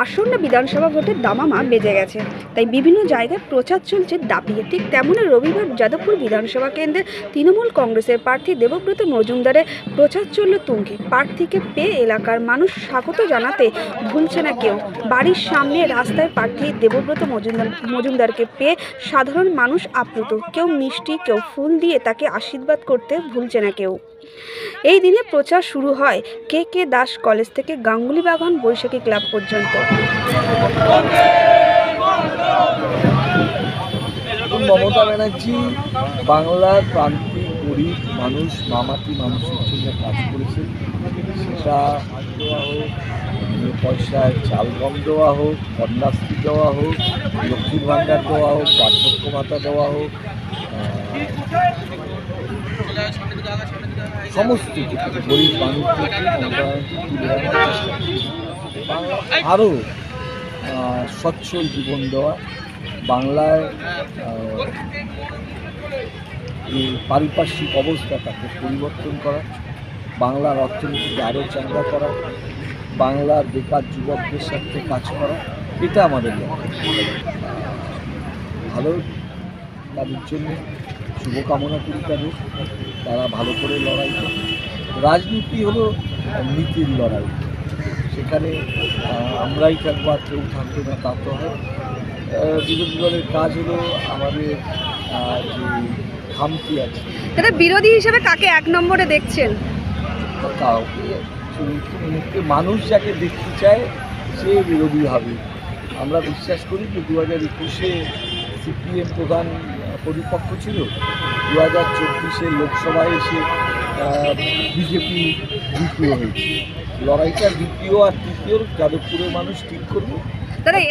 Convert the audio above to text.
আসন্ন বিধানসভা ভোটের দামামা বেজে গেছে, তাই বিভিন্ন জায়গায় প্রচার চলছে দাপিয়ে। ঠিক তেমনই রবিবার যাদবপুর বিধানসভা কেন্দ্রে তৃণমূল কংগ্রেসের প্রার্থী দেবব্রত মজুমদারের প্রচার চলল তুঙ্গে। প্রার্থীকে পেয়ে এলাকার মানুষ স্বাগত জানাতে ভুলছে না কেউ। বাড়ির সামনে রাস্তায় প্রার্থী দেবব্রত মজুমদারকে পেয়ে সাধারণ মানুষ আপ্লুত। কেউ মিষ্টি, কেউ ফুল দিয়ে তাকে আশীর্বাদ করতে ভুলছে না কেউ। এই দিনে প্রচার শুরু হয় কে দাস কলেজ থেকে গাঙ্গুলি বাগান বৈশাখী ক্লাব পর্যন্ত। মমতা ব্যানার্জি বাংলার প্রান্তিক গরিব মানুষ, মামাটি মানুষের জন্য কাজ করেছে। সেটা দেওয়া হোক, পয়সায় চাল গম দেওয়া হোক, কন্যাশ্রী দেওয়া হোক, লক্ষ্মীর ভাণ্ডার দেওয়া হোক, বার্ধক্য ভাতা দেওয়া হোক, সমস্ত গরিব মানুষদেরকে মমতা ব্যানার্জি তুলে আনার চেষ্টা করছে। আরও সচ্ছল জীবন দেওয়া, বাংলায় এই পারিপার্শ্বিক অবস্থাটাকে পরিবর্তন করা, বাংলার অর্থনীতিকে আরও চাঙ্গা করা, বাংলার বেকার যুবকদের সাথে কাজ করা, এটা আমাদের লক্ষ্য। ভালো তাদের জন্য শুভকামনা করি তাদের, তারা ভালো করে লড়াই করে। রাজনীতি হলো নীতির লড়াই, সেখানে আমরাই থাকবো আর কেউ থাকবে না তা তো হয়। বিরোধী দলের কাজ হলো আমাদের যে খামতি আছে, তারা বিরোধী হিসেবে কাকে এক নম্বরে দেখছেন? কাউকে মানুষ যাকে দেখতে চায় সে বিরোধী হবে। আমরা বিশ্বাস করি যে 2021-এ সিপিএম প্রধান প্রতিপক্ষ ছিল, 2024-এ লোকসভায় এসে বিজেপি দ্বিতীয় হয়েছে। লড়াইটা দ্বিতীয় আর তৃতীয় যাদবপুরের মানুষ ঠিক করবে।